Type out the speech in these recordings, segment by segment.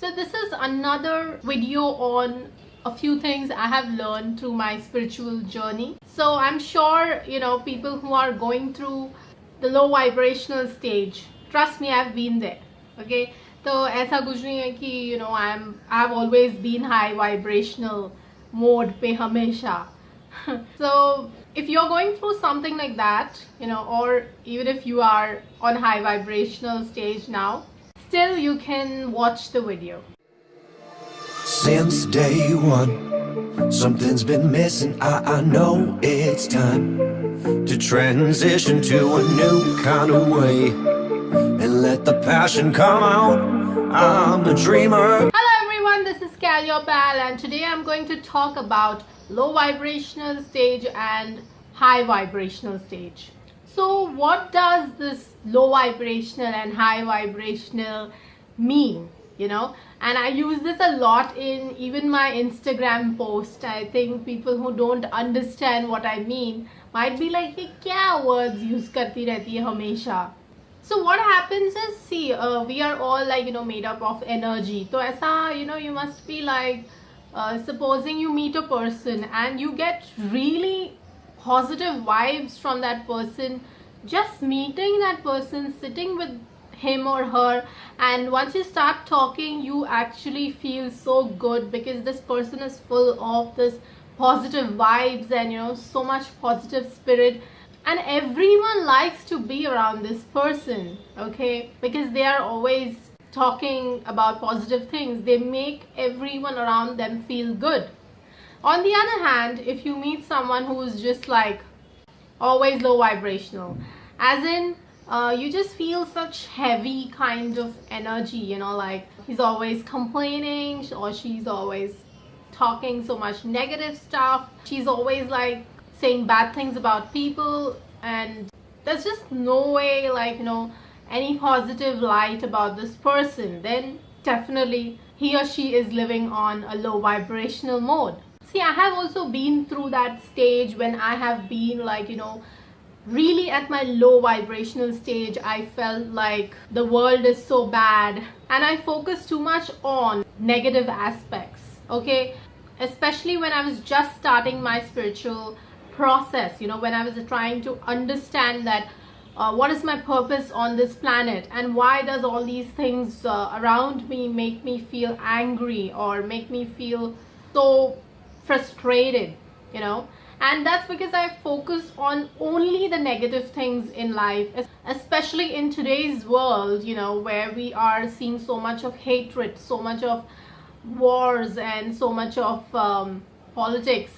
So this is another video on a few things I have learned through my spiritual journey. So I'm sure, people who are going through the low vibrational stage, trust me, I've been there. Okay, so ऐसा कुछ नहीं है कि I've always been high vibrational mode पे हमेशा. So if you're going through something like that, or even if you are on high vibrational stage now, still you can watch the video. Since day one, something's been missing. I know it's time to transition to a new kind of way and let the passion come out. I'm a dreamer. Hello everyone, this is Cal, your pal, and today I'm going to talk about low vibrational stage and high vibrational stage. So what does this low vibrational and high vibrational mean? And I use this a lot in even my Instagram post. I think people who don't understand what I mean might be like, "Hey, kya words use karti rehti hai hamesha?" So what happens is, we are all made up of energy. So aisa, you must be like, supposing you meet a person and you get really positive vibes from that person, just meeting that person, sitting with him or her, and once you start talking, you actually feel so good because this person is full of this positive vibes and so much positive spirit, and everyone likes to be around this person, okay, because they are always talking about positive things. They make everyone around them feel good. On the other hand, if you meet someone who is just like always low vibrational, as in you just feel such heavy kind of energy, like he's always complaining or she's always talking so much negative stuff, she's always like saying bad things about people, and there's just no way any positive light about this person, then definitely he or she is living on a low vibrational mode. See, I have also been through that stage when I have been really at my low vibrational stage. I felt like the world is so bad and I focused too much on negative aspects, okay, especially when I was just starting my spiritual process, when I was trying to understand that what is my purpose on this planet and why does all these things around me make me feel angry or make me feel so frustrated, and that's because I focus on only the negative things in life, especially in today's world, where we are seeing so much of hatred, so much of wars and so much of politics.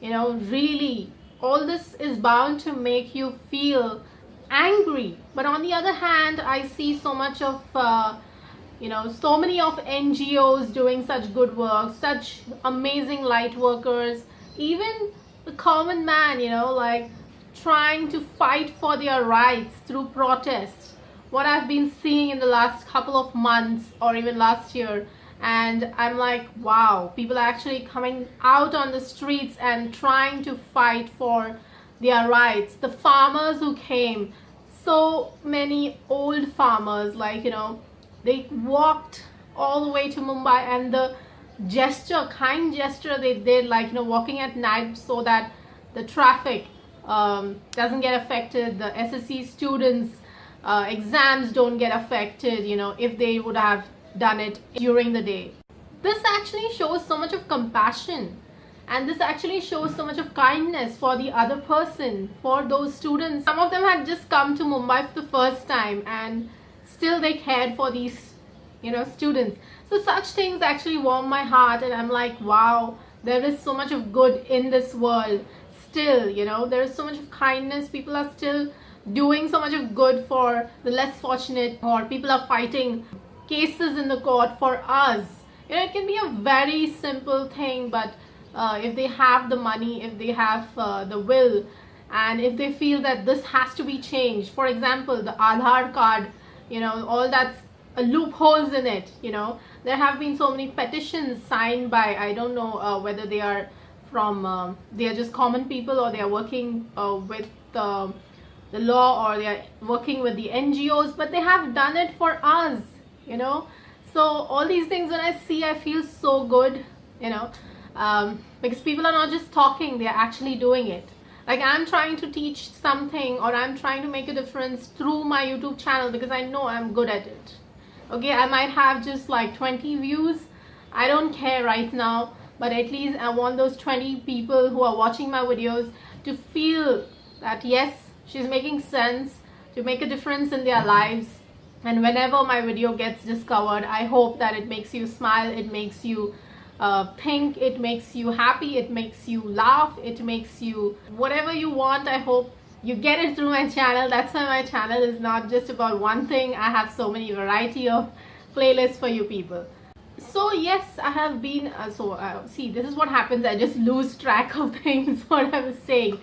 Really all this is bound to make you feel angry. But on the other hand, I see so much of so many of NGOs doing such good work, such amazing light workers, even the common man, like trying to fight for their rights through protests. What I've been seeing in the last couple of months or even last year, and I'm like, wow, people are actually coming out on the streets and trying to fight for their rights. The farmers who came, so many old farmers, they walked all the way to Mumbai, and the kind gesture they did, walking at night so that the traffic doesn't get affected, the SSC students exams don't get affected, if they would have done it during the day. This actually shows so much of compassion, and this actually shows so much of kindness for the other person, for those students. Some of them had just come to Mumbai for the first time and still they cared for these students. So such things actually warm my heart, and I'm like, wow, there is so much of good in this world still. There is so much of kindness. People are still doing so much of good for the less fortunate, or people are fighting cases in the court for us. It can be a very simple thing, but if they have the money, if they have the will, and if they feel that this has to be changed, for example, the Aadhaar card, all that's loopholes in it. There have been so many petitions signed by, I don't know whether they are from they are just common people, or they are working with the law, or they are working with the NGOs, but they have done it for us. So all these things when I see, I feel so good, you know, because people are not just talking, they're actually doing it. Like I'm trying to teach something, or I'm trying to make a difference through my YouTube channel because I know I'm good at it. Okay, I might have just like 20 views, I don't care right now, but at least I want those 20 people who are watching my videos to feel that yes, she's making sense, to make a difference in their lives. And whenever my video gets discovered, I hope that it makes you smile, it makes you think, it makes you happy, it makes you laugh, it makes you whatever you want. I hope you get it through my channel. That's why my channel is not just about one thing. I have so many variety of playlists for you people. So yes, I have been see, this is what happens, I just lose track of things what I was saying.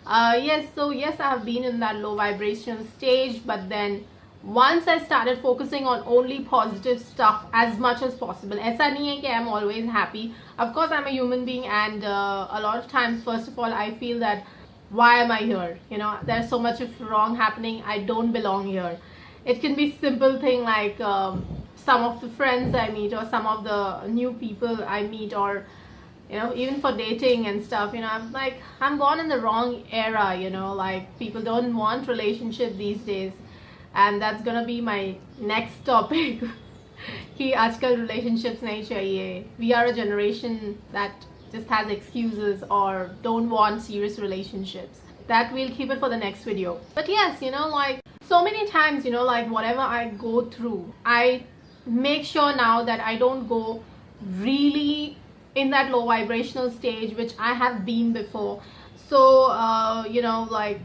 Yes, I have been in that low vibration stage, but then once I started focusing on only positive stuff as much as possible. ऐसा नहीं है कि I'm always happy. Of course I'm a human being, and a lot of times, first of all, I feel that why am I here? You know, there's so much of wrong happening, I don't belong here. It can be simple thing like some of the friends I meet, or some of the new people I meet, or you know, even for dating and stuff, you know, I'm like, I'm born in the wrong era, you know, like people don't want relationship these days. And that's gonna be my next topic. कि आजकल relationships नहीं चाहिए. We are a generation that just has excuses or don't want serious relationships. That we'll keep it for the next video. But yes, you know, like so many times, you know, like whatever I go through, I make sure now that I don't go really in that low vibrational stage which I have been before. So you know, like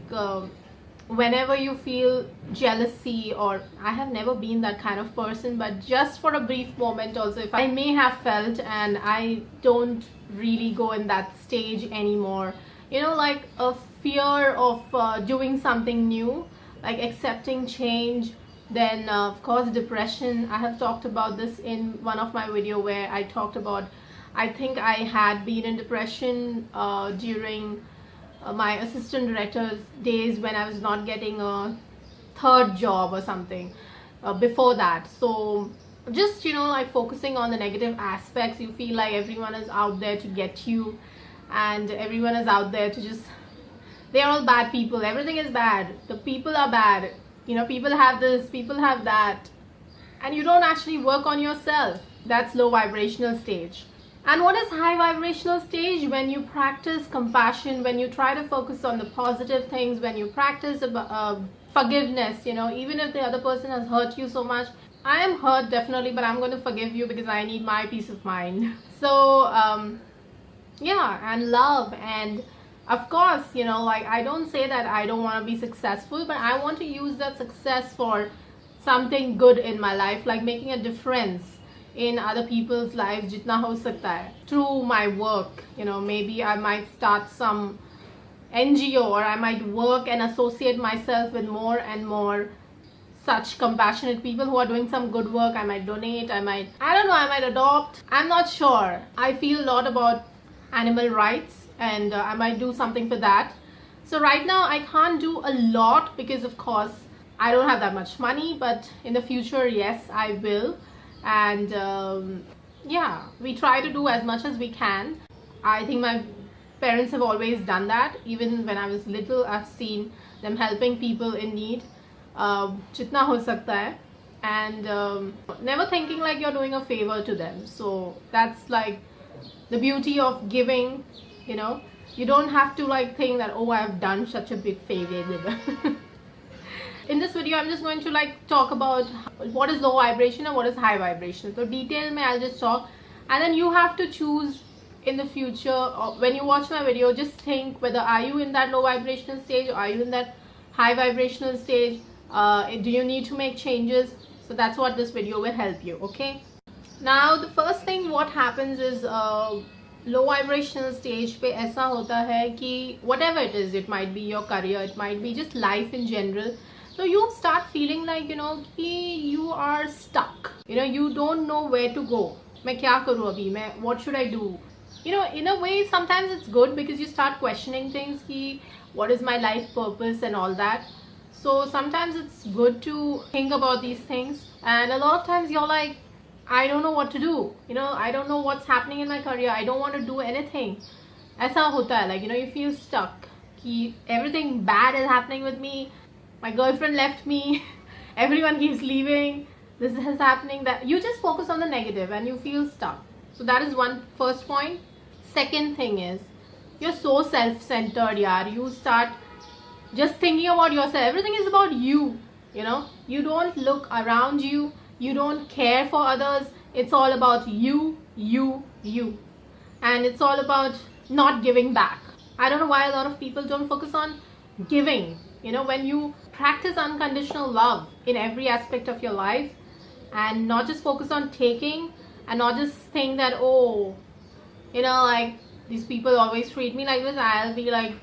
whenever you feel jealousy, or I have never been that kind of person, but just for a brief moment also, if I may have felt, and I don't really go in that stage anymore, you know, like a fear of doing something new, like accepting change. Then of course depression. I have talked about this in one of my video where I talked about, I think I had been in depression during my assistant director's days when I was not getting a third job or something before that. So just, you know, like focusing on the negative aspects, you feel like everyone is out there to get you, and everyone is out there to just, they're all bad people, everything is bad, the people are bad, you know, people have this, people have that, and you don't actually work on yourself. That's low vibrational stage. And what is high vibrational stage? When you practice compassion, when you try to focus on the positive things, when you practice forgiveness, you know, even if the other person has hurt you so much. I am hurt definitely, but I'm going to forgive you because I need my peace of mind. So yeah, and love, and of course, you know, like I don't say that I don't want to be successful, but I want to use that success for something good in my life, like making a difference in other people's lives jitna ho sakta hai through my work. You know, maybe I might start some NGO, or I might work and associate myself with more and more such compassionate people who are doing some good work. I might donate, I don't know, I might adopt, I'm not sure. I feel a lot about animal rights, and I might do something for that. So right now I can't do a lot because of course I don't have that much money, but in the future, yes, I will. And yeah, we try to do as much as we can. I think my parents have always done that. Even when I was little, I've seen them helping people in need, jitna ho sakta hai, and never thinking like you're doing a favor to them. So that's like the beauty of giving, you know. You don't have to like think that, oh, I've done such a big favor. In this video, I'm just going to like talk about what is low vibration and what is high vibration. So detail mein I'll just talk, and then you have to choose in the future, or when you watch my video, just think whether are you in that low vibrational stage, or are you in that high vibrational stage. Do you need to make changes? So that's what this video will help you. Okay, now the first thing what happens is low vibrational stage पे ऐसा होता है कि whatever it is, it might be your career, it might be just life in general. So you start feeling like, you know, you are stuck. You know, you don't know where to go. मैं क्या करूँ अभी? What should I do? You know, in a way, sometimes it's good because you start questioning things. Ki, what is my life purpose and all that. So sometimes it's good to think about these things. And a lot of times you're like, I don't know what to do, I don't know what's happening in my career, I don't want to do anything. ऐसा होता है, like you feel stuck कि everything bad is happening with me, my girlfriend left me, everyone keeps leaving, this is happening, that you just focus on the negative and you feel stuck. So that is one first point. Second thing is, you're so self-centered, yaar. You start just thinking about yourself. Everything is about you, you don't look around you, you don't care for others. It's all about you, and it's all about not giving back. I don't know why a lot of people don't focus on giving. When you practice unconditional love in every aspect of your life and not just focus on taking, and not just think that, oh, like these people always treat me like this, I'll be like,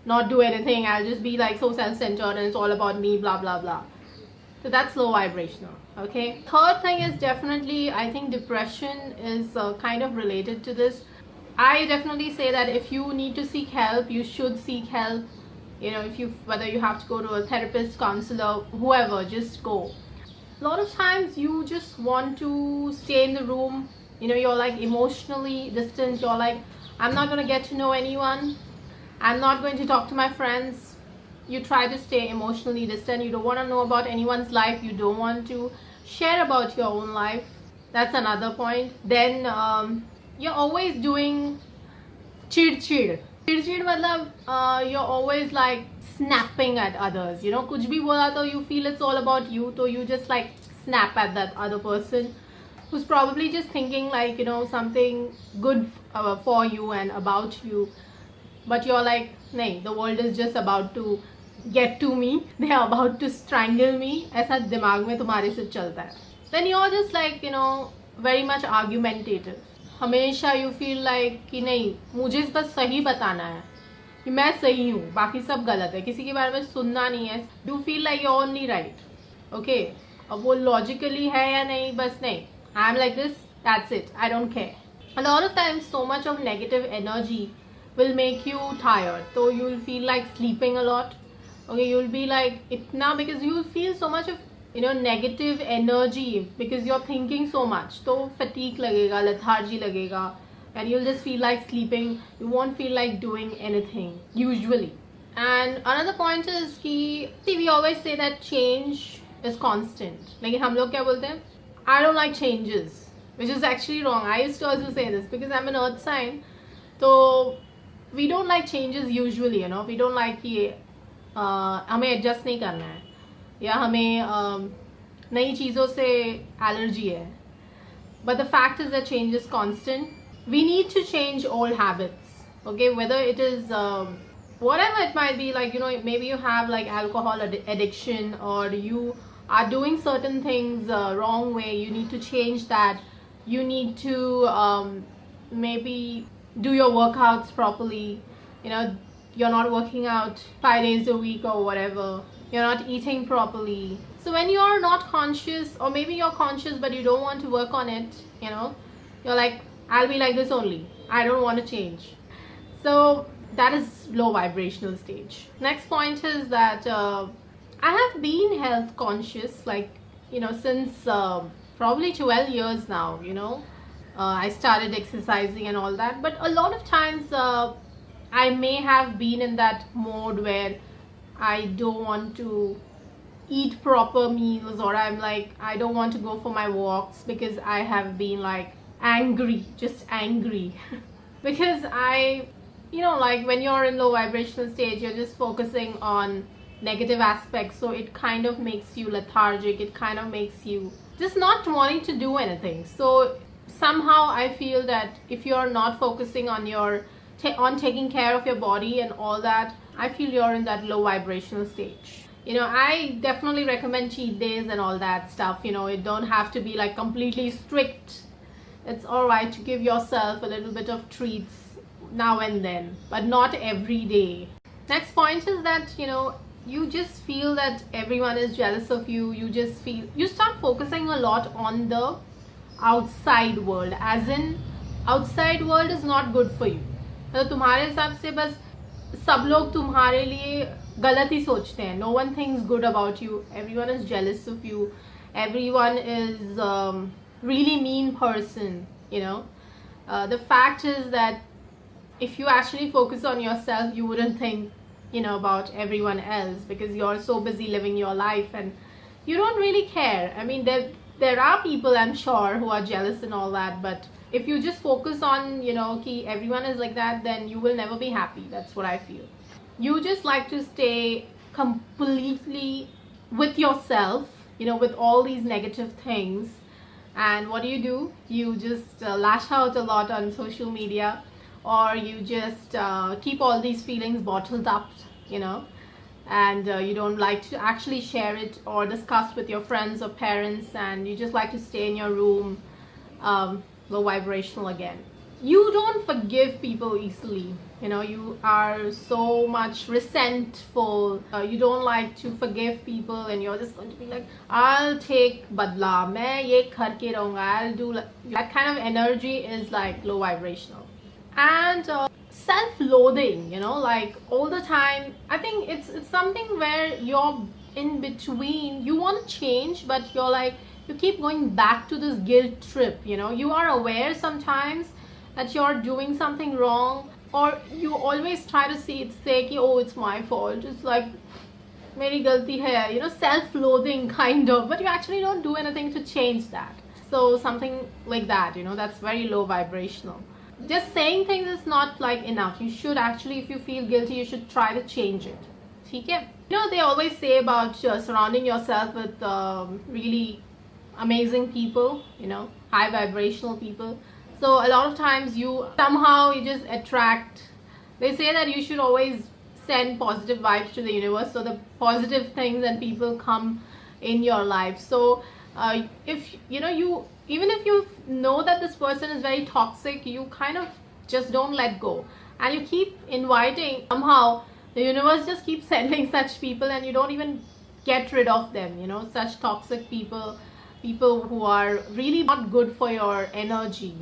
not do anything, I'll just be like so self-centered and it's all about me, blah blah blah. So that's low vibrational. Okay, third thing is definitely, I think depression is kind of related to this. I definitely say that if you need to seek help, you should seek help. Whether you have to go to a therapist, counselor, whoever, just go. A lot of times you just want to stay in the room, you're like emotionally distant, you're like, I'm not going to get to know anyone, I'm not going to talk to my friends. You try to stay emotionally distant, you don't want to know about anyone's life, you don't want to share about your own life. That's another point. Then you're always doing chid matlab, you're always like snapping at others, kuch bhi bola to you feel it's all about you, so you just like snap at that other person who's probably just thinking like something good for you and about you, but you're like, nahi, the world is just about to get to me, they are about to strangle me, aisa dimag mein tumhare se chalta hai. Then you're just like very much argumentative. हमेशा you feel like कि नहीं, मुझे बस सही बताना है कि मैं सही हूँ, बाकी सब गलत है, किसी के बारे में सुनना नहीं है. You feel like you're only right. Okay, अब वो logically है या नहीं, बस नहीं, I'm like this, that's it, I don't care. A lot of times so much of negative energy will make you tired, so you'll feel like sleeping a lot. Okay, you'll be like itna, because you'll feel so much of negative energy because you're thinking so much, so fatigue lagega, lethargy lagega, and you'll just feel like sleeping, you won't feel like doing anything usually. And another point is ki, see, we always say that change is constant, like hum log kya bolte hain, I don't like changes, which is actually wrong. I used to also say this because I'm an earth sign, so we don't like changes usually, we don't like कि हमें adjust नहीं करना है, या हमें नई चीज़ों से allergy है. But the fact is that change is constant. We need to change old habits, okay, whether it is whatever it might be, like maybe you have like alcohol addiction, or you are doing certain things wrong way, you need to change that. You need to maybe do your workouts properly, you're not working out 5 days a week or whatever, you're not eating properly. So when you're not conscious, or maybe you're conscious but you don't want to work on it, you're like, I'll be like this only, I don't want to change. So that is low vibrational stage. Next point is that I have been health conscious, like since probably 12 years now. I started exercising and all that, but a lot of times I may have been in that mode where I don't want to eat proper meals, or I'm like, I don't want to go for my walks because I have been like angry, just angry because I, like when you're in low vibrational stage, you're just focusing on negative aspects, so it kind of makes you lethargic, it kind of makes you just not wanting to do anything. So somehow I feel that if you're not focusing on your on taking care of your body and all that, I feel you're in that low vibrational stage. I definitely recommend cheat days and all that stuff. It don't have to be like completely strict. It's alright to give yourself a little bit of treats now and then, but not every day. Next point is that you just feel that everyone is jealous of you. You start focusing a lot on the outside world, as in outside world is not good for you. तो तुम्हारे हिसाब से बस सब लोग तुम्हारे लिए गलत ही सोचते हैं. No one thinks good about you. Everyone is jealous of you. Everyone is really mean person, the fact is that if you actually focus on yourself, you wouldn't think about everyone else, because you're so busy living your life and you don't really care. I mean, there are people, I'm sure, who are jealous and all that, but if you just focus on ki everyone is like that, then you will never be happy. That's what I feel. You just like to stay completely with yourself, with all these negative things. And what do? You just lash out a lot on social media, or you just keep all these feelings bottled up, and you don't like to actually share it or discuss with your friends or parents, and you just like to stay in your room, low vibrational again. You don't forgive people easily, you are so much resentful. You don't like to forgive people, and you're just going to be like, I'll take badla, main ye karke rahunga, I'll do that kind of energy is like low vibrational. And self-loathing, like all the time. I think it's something where you're in between. You want to change, but you're like, you keep going back to this guilt trip. You are aware sometimes that you're doing something wrong, or you always try to say ki, oh, it's my fault, it's like meri galti hai, self-loathing kind of, but you actually don't do anything to change that. So something like that, that's very low vibrational. Just saying things is not like enough. You should actually, if you feel guilty, you should try to change it. Okay? They always say about surrounding yourself with really amazing people, high vibrational people. So a lot of times you just attract. They say that you should always send positive vibes to the universe, so the positive things and people come in your life. So if you even if you know that this person is very toxic, you kind of just don't let go, and you keep inviting. Somehow the universe just keeps sending such people, and you don't even get rid of them, such toxic people who are really not good for your energy.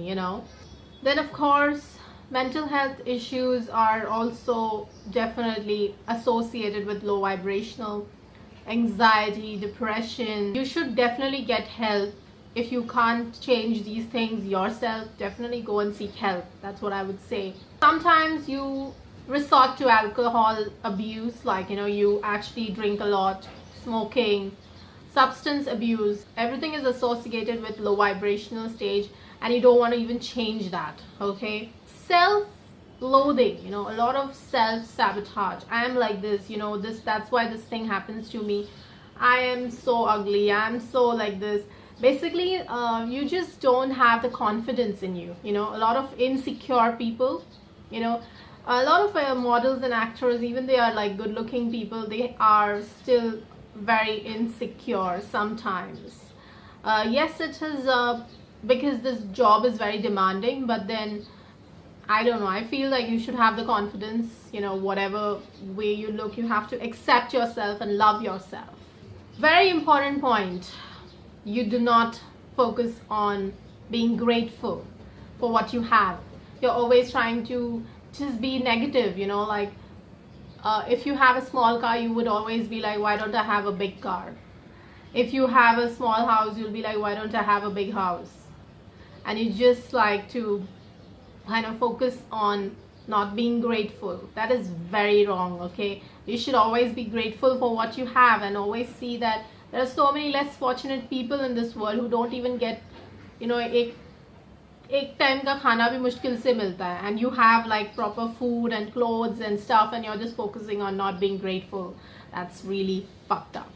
Then of course, mental health issues are also definitely associated with low vibrational. Anxiety, depression. You should definitely get help. If you can't change these things yourself, definitely go and seek help. That's what I would say. Sometimes you resort to alcohol abuse, like you actually drink a lot, smoking, substance abuse. Everything is associated with low vibrational stage, and you don't want to even change that. Okay? Self-loathing, a lot of self-sabotage. I am like this, that's why this thing happens to me. I am so ugly, I am so like this. Basically, you just don't have the confidence in you. A lot of insecure people, a lot of models and actors, even they are like good looking people, they are still very insecure sometimes. Yes, it is because this job is very demanding, but then I don't know, I feel like you should have the confidence, whatever way you look, you have to accept yourself and love yourself. Very important point. You do not focus on being grateful for what you have. You're always trying to just be negative, like if you have a small car, you would always be like, why don't I have a big car? If you have a small house, you'll be like, why don't I have a big house? And you just like to kind of focus on not being grateful. That is very wrong. Okay, you should always be grateful for what you have, and always see that there are so many less fortunate people in this world who don't even get, एक time का खाना भी मुश्किल से मिलता है, and you have like proper food and clothes and stuff, and you're just focusing on not being grateful. That's really fucked up.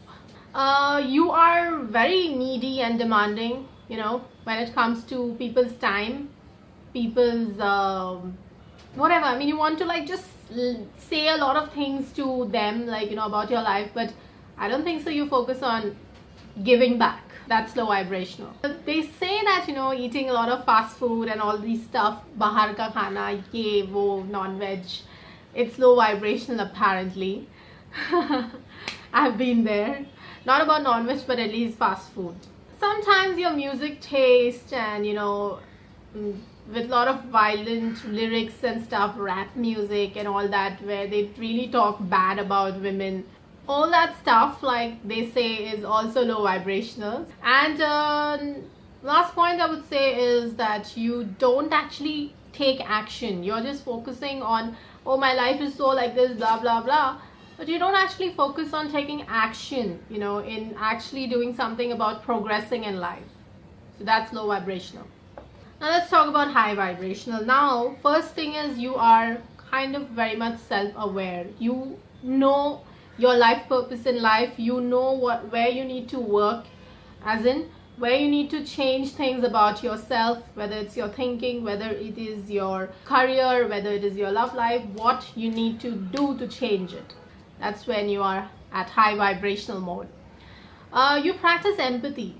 You are very needy and demanding, when it comes to people's time, people's whatever. I mean, you want to like just say a lot of things to them, like about your life, but I don't think so. You focus on giving back. That's low vibrational. They say that eating a lot of fast food and all these stuff, bahar ka khana, ye wo, non-veg, it's low vibrational apparently. I've been there. Not about non-veg, but at least fast food. Sometimes your music taste and with a lot of violent lyrics and stuff, rap music and all that, where they really talk bad about women, all that stuff, like they say, is also low vibrational. And Last point I would say is that you don't actually take action. You're just focusing on, oh, my life is so like this, blah blah blah, but you don't actually focus on taking action, in actually doing something about progressing in life. So that's low vibrational. Now let's talk about high vibrational. Now, first thing is, you are kind of very much self-aware. You know your life purpose in life. You know where you need to work, as in where you need to change things about yourself, whether it's your thinking, whether it is your career, whether it is your love life, what you need to do to change it. That's when you are at high vibrational mode. You practice empathy.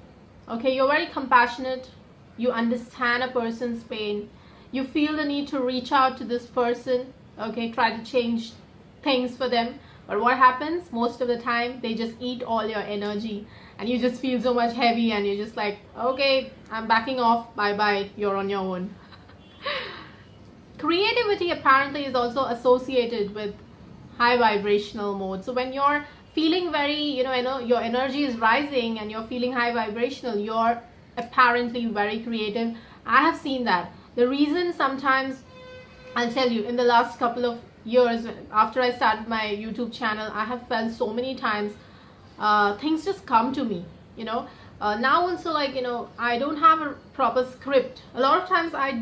Okay, you're very compassionate. You understand a person's pain. You feel the need to reach out to this person. Okay, try to change things for them. But what happens most of the time, they just eat all your energy and you just feel so much heavy and you're just like, okay, I'm backing off, bye bye, you're on your own. Creativity apparently is also associated with high vibrational mode. So when you're feeling very, your energy is rising and you're feeling high vibrational, you're apparently very creative. I have seen that. The reason, sometimes I'll tell you, in the last couple of years after I started my YouTube channel, I have felt so many times things just come to me, now also, I don't have a proper script. A lot of times I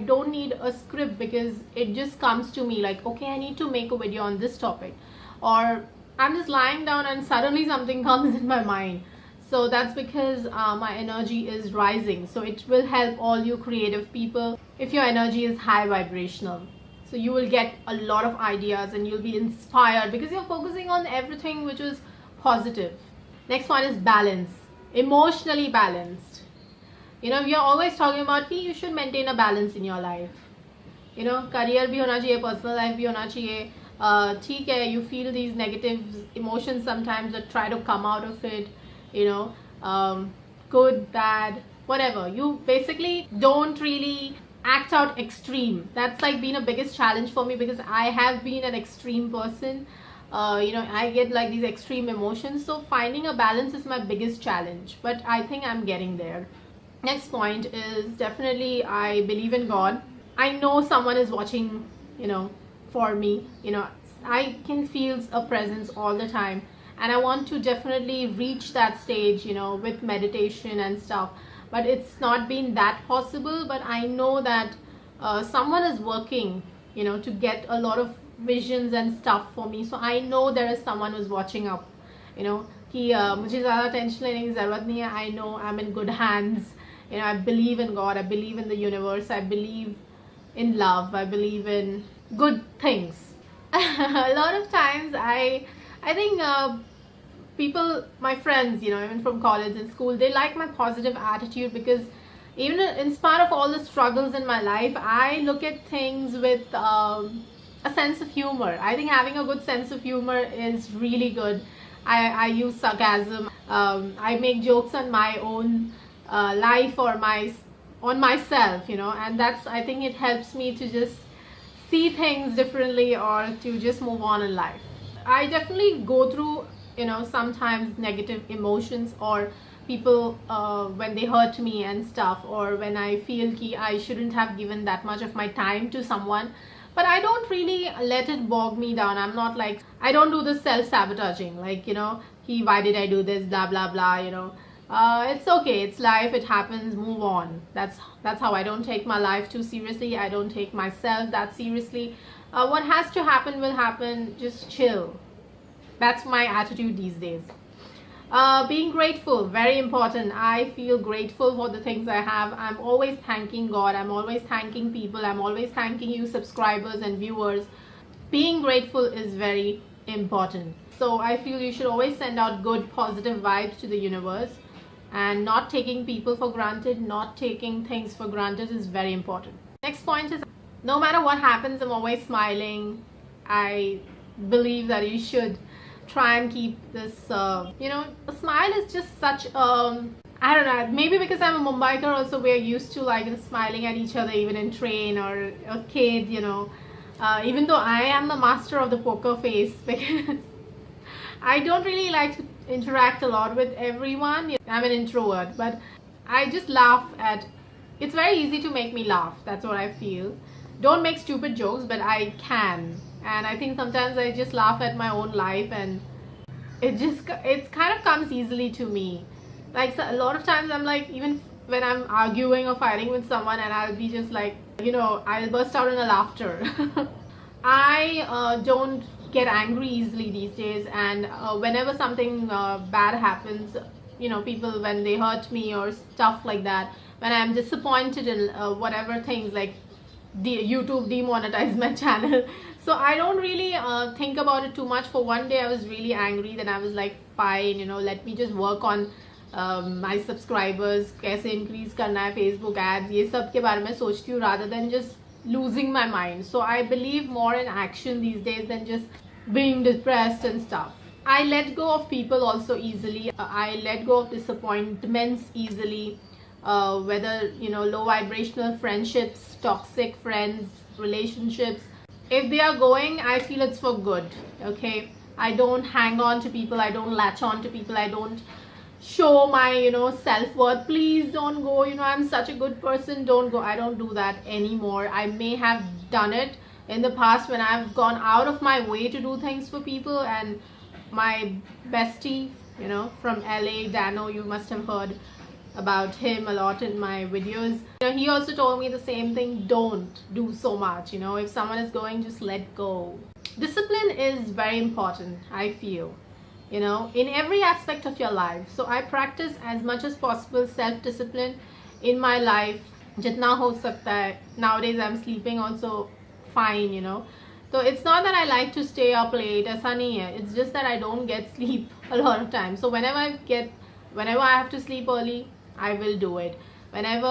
don't need a script, because it just comes to me like, okay, I need to make a video on this topic, or I'm just lying down and suddenly something comes in my mind. So that's because my energy is rising. So it will help all you creative people if your energy is high vibrational. So you will get a lot of ideas and you'll be inspired because you're focusing on everything which is positive. Next one is balance. Emotionally balanced. We are always talking about you should maintain a balance in your life. Career bhi hona chahiye, personal life bhi hona chahiye. ठीक है, you feel these negative emotions sometimes, but try to come out of it. Good, bad, whatever. You basically don't really act out extreme. That's like been a biggest challenge for me, because I have been an extreme person. I get like these extreme emotions. So finding a balance is my biggest challenge, but I think I'm getting there. Next point is, definitely I believe in God. I know someone is watching, for me. I can feel a presence all the time, and I want to definitely reach that stage, with meditation and stuff, but it's not been that possible. But I know that someone is working, to get a lot of visions and stuff for me. So I know there is someone who's watching up, कि मुझे ज़्यादा tension लेने की ज़रूरत नहीं है. I know I'm in good hands. I believe in God, I believe in the universe, I believe in love, I believe in good things. A lot of times I think people, my friends, even from college and school, they like my positive attitude, because even in spite of all the struggles in my life, I look at things with a sense of humor. I think having a good sense of humor is really good. I use sarcasm. I make jokes on my own life or on myself, and I think it helps me to just see things differently, or to just move on in life. I definitely go through, sometimes negative emotions, or people when they hurt me and stuff, or when I feel that I shouldn't have given that much of my time to someone. But I don't really let it bog me down. I'm not like, I don't do the self-sabotaging, like, why did I do this, blah blah blah, it's okay, it's life, it happens, move on. That's how I don't take my life too seriously. I don't take myself that seriously. What has to happen will happen, just chill. That's my attitude these days. Being grateful, very important. I feel grateful for the things I have. I'm always thanking God, I'm always thanking people, I'm always thanking you subscribers and viewers. Being grateful is very important. So I feel you should always send out good positive vibes to the universe, and not taking people for granted, not taking things for granted is very important. Next point is, no matter what happens, I'm always smiling. I believe that you should try and keep this, a smile is just such, I don't know, maybe because I'm a Mumbaiker also, we're used to like smiling at each other even in train or a kid, even though I am the master of the poker face, because I don't really like to interact a lot with everyone. I'm an introvert, but I just laugh at, it's very easy to make me laugh. That's what I feel. Don't make stupid jokes, but I can. And I think sometimes I just laugh at my own life, and it kind of comes easily to me. Like, so a lot of times I'm like, even when I'm arguing or fighting with someone, and I'll be just like, I'll burst out in a laughter. I don't get angry easily these days, and whenever something bad happens, people, when they hurt me or stuff like that, when I'm disappointed in whatever things, like YouTube demonetized my channel, so I don't really think about it too much. For one day I was really angry, then I was like, fine, let me just work on my subscribers, कैसे increase करना है, Facebook ads, ये सब के बारे में सोचती हूँ rather than just losing my mind. So I believe more in action these days than just being depressed and stuff. I let go of people also easily. I let go of disappointments easily, whether low vibrational friendships, toxic friends, relationships. If they are going, I feel it's for good. Okay, I don't hang on to people, I don't latch on to people, I don't show my self-worth. Please don't go, I'm such a good person, don't go. I don't do that anymore. I may have done it in the past when I've gone out of my way to do things for people. And my bestie, from LA, Dano, you must have heard about him a lot in my videos. He also told me the same thing. Don't do so much. If someone is going, just let go. Discipline is very important, I feel, in every aspect of your life. So I practice as much as possible self-discipline in my life. Jitna ho sakta hai. Nowadays I'm sleeping also fine, So it's not that I like to stay up late, aisa nahi hai. It's just that I don't get sleep a lot of times. So whenever I have to sleep early, I will do it. Whenever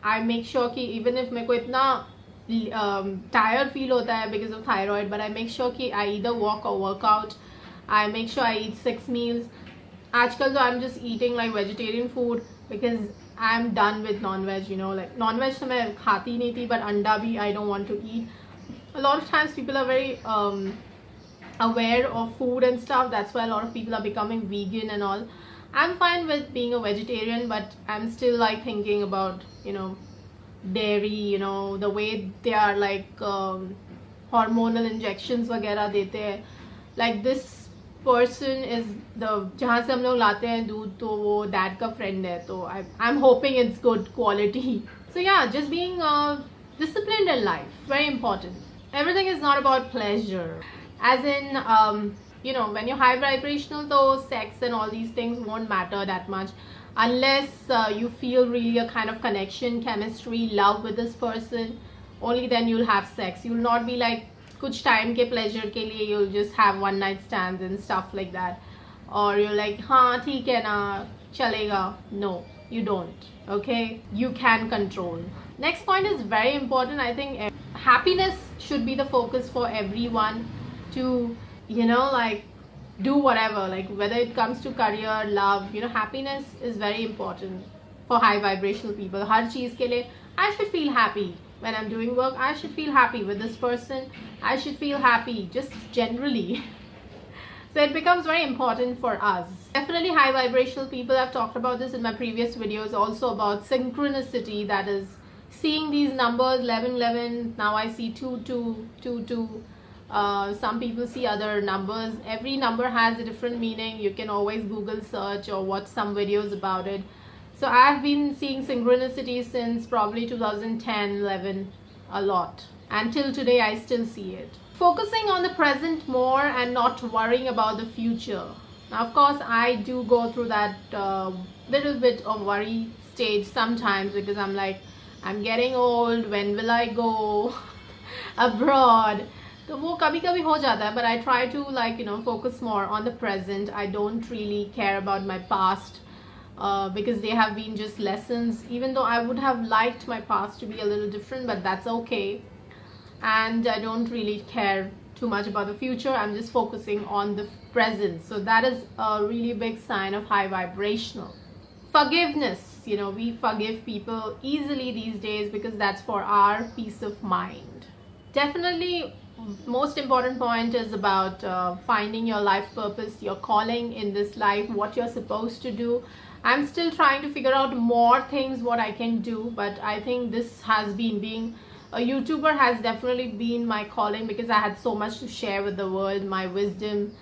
I make sure ki even if meko itna tired feel hota hai because of thyroid, but I make sure ki I either walk or work out. I make sure I eat 6 meals. Aajkal so I'm just eating like vegetarian food because I'm done with non-veg, like non-veg so main khati nahi thi, but anda bhi I don't want to eat. A lot of times people are very aware of food and stuff. That's why a lot of people are becoming vegan and all. I'm fine with being a vegetarian, but I'm still like thinking about dairy, the way they are like hormonal injections वगैरह देते हैं. Like this person is जहाँ से हम लोग लाते हैं दूध, तो वो dad का friend है, तो I'm hoping it's good quality. So yeah, just being disciplined in life, very important. Everything is not about pleasure, as in when you're high vibrational, though, sex and all these things won't matter that much unless you feel really a kind of connection, chemistry, love with this person. Only then you'll have sex. You'll not be like kuch time ke pleasure ke liye, you'll just have one night stands and stuff like that, or you're like haan theek hai na chalega. No, you don't. Okay, you can control. Next point is very important. I think happiness should be the focus for everyone to like do whatever, like whether it comes to career, love, happiness is very important for high vibrational people. Har cheez ke liye I should feel happy. When I'm doing work, I should feel happy with this person. I should feel happy just generally. So it becomes very important for us. Definitely high vibrational people, I've talked about this in my previous videos, also about synchronicity, that is seeing these numbers 11 11. Now I see 2 2 2 2. Some people see other numbers. Every number has a different meaning. You can always Google search or watch some videos about it. So I've been seeing synchronicity since probably 2010 11 a lot, and till today I still see it. Focusing on the present more and not worrying about the future. Now of course I do go through that little bit of worry stage sometimes, because I'm like, I'm getting old, when will I go abroad? So वो कभी कभी हो जाता है, but I try to like focus more on the present. I don't really care about my past because they have been just lessons, even though I would have liked my past to be a little different, but that's okay. And I don't really care too much about the future. I'm just focusing on the present. So that is a really big sign of high vibrational. Forgiveness, we forgive people easily these days because that's for our peace of mind. Definitely most important point is about finding your life purpose, your calling in this life, what you're supposed to do. I'm still trying to figure out more things what I can do, but I think this has been, being a YouTuber has definitely been my calling, because I had so much to share with the world, my wisdom,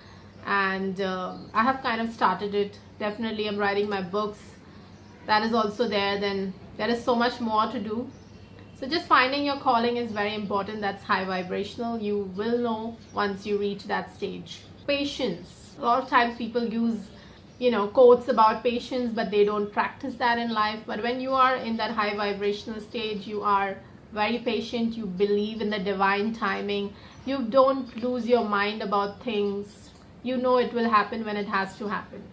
and I have kind of started it. Definitely I'm writing my books, that is also there. Then there is so much more to do. So just finding your calling is very important. That's high vibrational. You will know once you reach that stage. Patience. A lot of times people use, quotes about patience, but they don't practice that in life. But when you are in that high vibrational stage, you are very patient. You believe in the divine timing. You don't lose your mind about things. You know it will happen when it has to happen.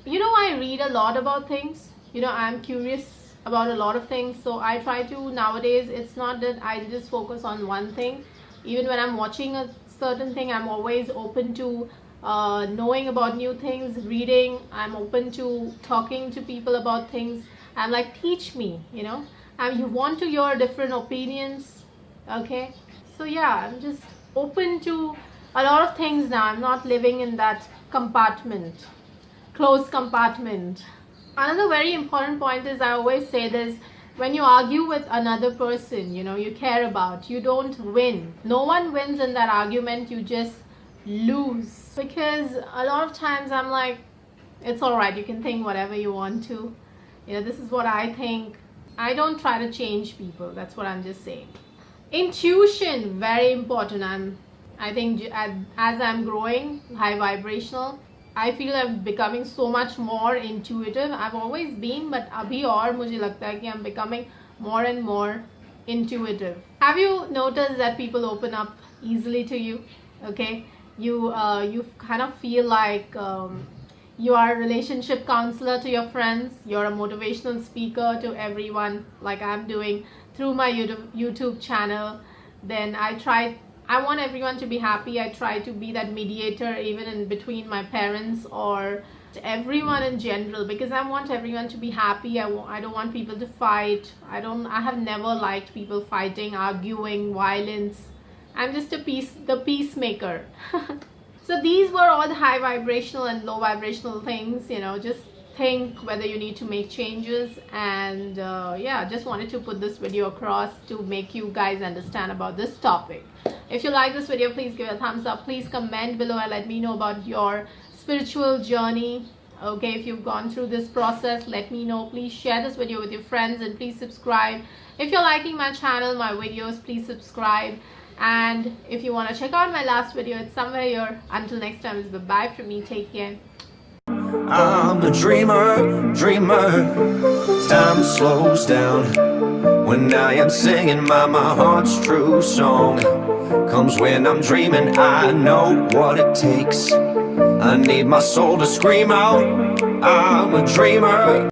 I read a lot about things. I'm curious about a lot of things, so I try to, nowadays, it's not that I just focus on one thing. Even when I'm watching a certain thing, I'm always open to knowing about new things, reading. I'm open to talking to people about things. I'm like, teach me, and you want to hear different opinions. Okay, so yeah, I'm just open to a lot of things now. I'm not living in that compartment, closed compartment. Another very important point is, I always say this: when you argue with another person, you care about, you don't win. No one wins in that argument. You just lose. Because a lot of times I'm like, it's all right, you can think whatever you want to. This is what I think. I don't try to change people. That's what I'm just saying. Intuition, very important. I think as I'm growing high vibrational, I feel I'm becoming so much more intuitive. I've always been, but abhi aur mujhe lagta hai ki I'm becoming more and more intuitive. Have you noticed that people open up easily to you? Okay, you kind of feel like you are a relationship counselor to your friends. You're a motivational speaker to everyone, like I'm doing through my YouTube channel. Then I want everyone to be happy. I try to be that mediator, even in between my parents or everyone in general, because I want everyone to be happy. I don't want people to fight. I have never liked people fighting, arguing, violence. I'm just the peacemaker. So these were all the high vibrational and low vibrational things. Just think whether you need to make changes. And yeah, just wanted to put this video across to make you guys understand about this topic. If you like this video, please give it a thumbs up. Please comment below and let me know about your spiritual journey. Okay, if you've gone through this process, let me know. Please share this video with your friends, and please subscribe. If you're liking my channel, my videos, please subscribe. And if you want to check out my last video, it's somewhere here. Until next time, it's bye from me. Take care. I'm a dreamer. Time slows down when I am singing my heart's true song. Comes when I'm dreaming, I know what it takes. I need my soul to scream out. I'm a dreamer.